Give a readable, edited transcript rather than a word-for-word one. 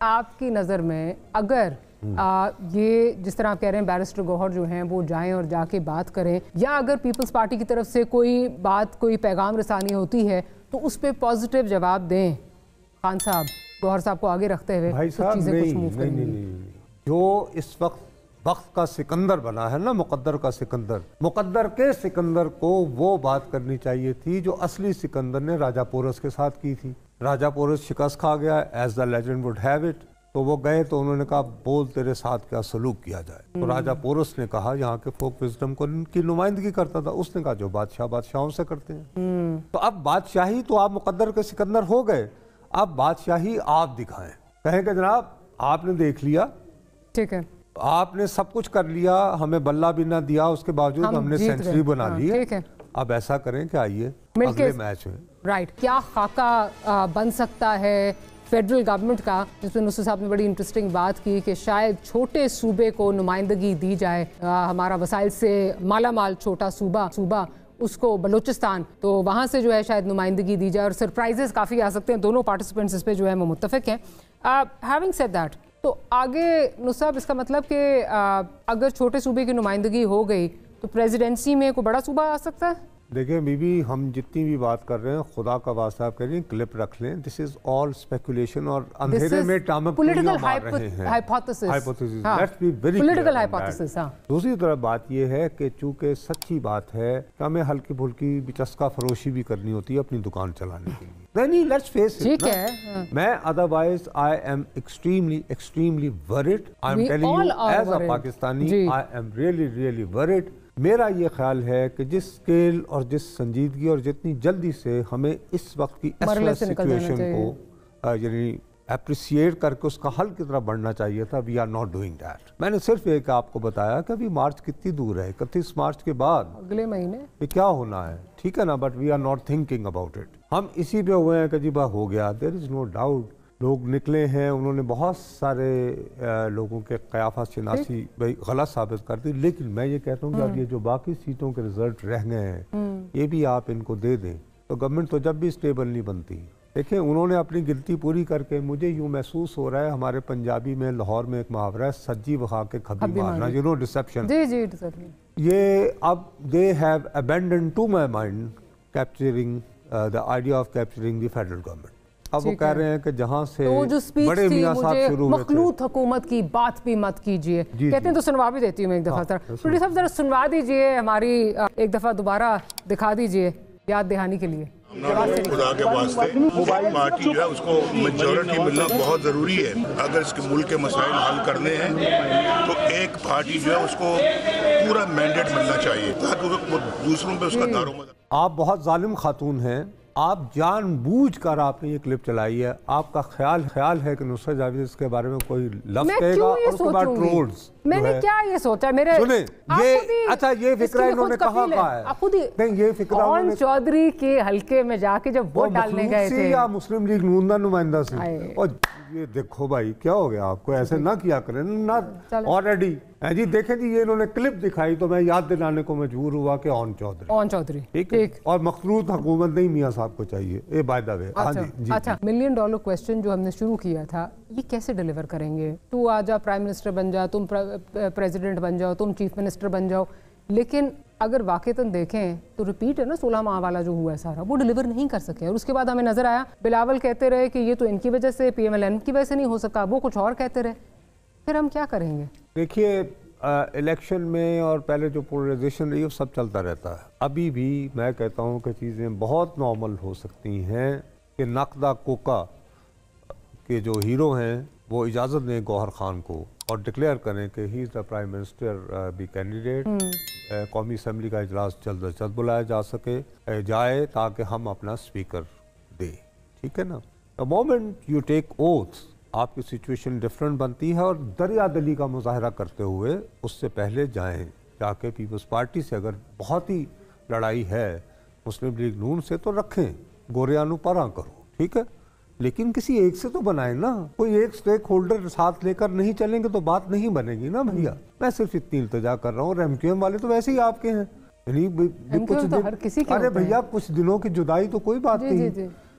آپ کی نظر میں اگر یہ جس طرح آپ کہہ رہے ہیں بیرسٹر گوہر جو ہیں وہ جائیں اور جا کے بات کریں، یا اگر پیپلز پارٹی کی طرف سے کوئی پیغام رسانی ہوتی ہے تو اس پہ پازیٹیو جواب دیں خان صاحب، گوہر صاحب کو آگے رکھتے ہوئے، بھائی صاحب نہیں، جو اس وقت کا سکندر بنا ہے نا، مقدر کا سکندر، مقدر کے سکندر کو وہ بات کرنی چاہیے تھی جو اصلی سکندر نے راجہ پورس کے ساتھ کی تھی۔ راجہ پورس شکست کھا گیا، as the legend would have it, تو وہ گئے تو انہوں نے کہا بول تیرے ساتھ کیا سلوک کیا جائے، تو راجہ پورس نے کہا یہاں کے فوک وزڈم کو ان کی نمائندگی کرتا تھا، اس نے کہا جو بادشاہ بادشاہوں سے کرتے ہیں۔ تو اب بادشاہی تو آپ مقدر کے سکندر ہو گئے، اب بادشاہی آپ دکھائیں، کہیں کہ جناب آپ نے دیکھ لیا، ٹھیک ہے، آپ نے سب کچھ کر لیا، ہمیں بلہ بھی نہ دیا، اس کے باوجود ہم نے سینچری بنا لی ہے، اب ایسا کریں کہ آئیے اگلے میچ میں رائٹ کیا خاکہ بن سکتا ہے فیڈرل گورنمنٹ کا، جس میں نصر صاحب نے بڑی انٹرسٹنگ بات کی کہ شاید چھوٹے صوبے کو نمائندگی دی جائے، ہمارا وسائل سے مالا مال چھوٹا صوبہ اس کو بلوچستان، تو وہاں سے جو ہے شاید نمائندگی دی جائے، اور سرپرائزز کافی آ سکتے ہیں، دونوں پارٹیسپینٹس اس پہ جو ہے وہ متفق ہیں۔ ہیونگ سیڈ دیٹ، تو آگے نصر صاحب اس کا مطلب کہ اگر چھوٹے صوبے کی نمائندگی ہو گئی تو پریزیڈنسی میں کوئی بڑا صوبہ آ سکتا ہے؟ دیکھیں بی بی، ہم جتنی بھی بات کر رہے ہیں خدا کا واسطہ آپ کہہ رہے ہیں کلپ رکھ لیں، دس از آل اسپیکولیشن اور اندھیرے میں ٹامک پولیاں مار رہے ہیں، پولیٹیکل ہائپوتھیسس۔ دوسری طرف بات یہ ہے کہ چونکہ سچی بات ہے کہ ہمیں ہلکی پھلکی بچسکا فروشی بھی کرنی ہوتی ہے اپنی دکان چلانے کے لیے، نہیں لیٹس فیس اٹ، میں otherwise I am extremely word, I am telling you as a Pakistani, I am really word. میرا یہ خیال ہے کہ جس سکیل اور جس سنجیدگی اور جتنی جلدی سے ہمیں اس وقت کی سچویشن کو یعنی اپریسیٹ کر کے اس کا حل کی طرف بڑھنا چاہیے تھا، we are not doing that. میں نے صرف ایک آپ کو بتایا کہ ابھی مارچ کتنی دور ہے، 31 مارچ کے بعد اگلے مہینے یہ کیا ہونا ہے، ٹھیک ہے نا، but we are not thinking about it, ہم اسی پہ ہوئے ہیں کہ جی ہو گیا، دیر از نو ڈاؤٹ۔ لوگ نکلے ہیں، انہوں نے بہت سارے لوگوں کے قیافہ شناسی غلط ثابت کر دی، لیکن میں یہ کہتا ہوں کہ اب یہ جو باقی سیٹوں کے رزلٹ رہ گئے ہیں یہ بھی آپ ان کو دے دیں، تو گورنمنٹ تو جب بھی اسٹیبل نہیں بنتی۔ دیکھیں انہوں نے اپنی گنتی پوری کر کے، مجھے یوں محسوس ہو رہا ہے، ہمارے پنجابی میں لاہور میں ایک محاورہ ہے سجی بخا کے کھبی مارنا، یو نو ڈسپشن، یہ اب they have abandoned to my mind capturing the idea of capturing the federal government. اب وہ کہہ رہے ہیں کہ جہاں سے بڑے میاں صاحب شروع ہوئے تھے، مخلوط حکومت کی بات بھی مت کیجئے، کہتے ہیں تو سنوا بھی دیتی ہوں میں ایک دفعہ، پروڈیوسر صاحب ذرا سنوا دیجئے، ہماری ایک دفعہ دوبارہ دکھا دیجئے یاد دہانی کے لیے۔ خدا کے واسطے پارٹی جو ہے اس کو میجورٹی ملنا بہت ضروری ہے، اگر اس کے ملک کے مسائل حل کرنے ہیں تو ایک پارٹی جو ہے اس کو پورا مینڈیٹ ملنا چاہیے تاکہ وہ دوسروں پہ اس کا دار و مدار۔ آپ بہت ظالم خاتون ہیں، آپ جان بوجھ کر آپ نے یہ کلپ چلائی ہے، آپ کا خیال ہے کہ نصرت جاوید اس کے بارے میں کوئی لفظ کہے گا اور اس کے بعد ٹرولز، میں نے کیا یہ سوچا، میرے سنیں یہ اچھا یہ فکرہ انہوں نے کہاں ہے، نہیں یہ فکرہ انہوں نے چودھری کے حلقے میں جا کے جب ووٹ ڈالنے گئے تھے، یا مسلم لیگ نون دا نمائندہ سے، اور یہ دیکھو بھائی کیا ہو گیا، آپ کو ایسے نہ کیا کریں نا آلریڈی جی۔ دیکھیں جی یہ انہوں نے کلپ دکھائی تو میں یاد دلانے کو مجبور ہوا کہ اون چودھری ٹھیک، اور مخلوط حکومت نہیں میاں صاحب کو چاہیے، اے بائی دا وے۔ اچھا $1 ملین کوسچن جو ہم نے شروع کیا تھا، یہ کیسے ڈیلیور کریں گے؟ تو آ جا پرائم منسٹر بن جا، تم پریزیڈنٹ بن جاؤ، تم چیف منسٹر بن جاؤ، لیکن اگر واقعتاً دیکھیں تو ریپیٹ ہے نا 16 ماہ والا جو ہوا ہے سارا، وہ ڈیلیور نہیں کر سکے، اور اس کے بعد ہمیں نظر آیا بلاول کہتے رہے کہ یہ تو ان کی وجہ سے PMLN کی وجہ سے نہیں ہو سکا، وہ کچھ اور کہتے رہے، پھر ہم کیا کریں گے؟ دیکھیے الیکشن میں اور پہلے جو پولرائزیشن رہی ہے سب چلتا رہتا ہے، ابھی بھی میں کہتا ہوں کہ چیزیں بہت نارمل ہو سکتی ہیں کہ نقدہ کوکا کے جو ہیرو ہیں وہ اجازت دیں گوہر خان کو اور ڈکلیئر کریں کہ ہی از دا پرائم منسٹر بھی کینڈیڈیٹ، قومی اسمبلی کا اجلاس جلد از جلد بلایا جائے تاکہ ہم اپنا اسپیکر دیں، ٹھیک ہے نا۔ the moment you take oaths آپ کی سچویشن ڈیفرنٹ بنتی ہے، اور دریا دلی کا مظاہرہ کرتے ہوئے اس سے پہلے جائیں جا کے پیپلز پارٹی سے اگر بہت ہی لڑائی ہے مسلم لیگ نون سے تو رکھیں، گوریانو پراں کرو، ٹھیک ہے، لیکن کسی ایک سے تو بنائیں نا، کوئی ایک سٹیک ہولڈر ساتھ لے کر نہیں چلیں گے تو بات نہیں بنے گی نا بھیا۔ میں صرف اتنی التجا کر رہا ہوں، اور MQM والے تو ویسے ہی آپ کے ہیں، یعنی کچھ دن، ارے بھیا کچھ دنوں کی جدائی تو کوئی بات نہیں،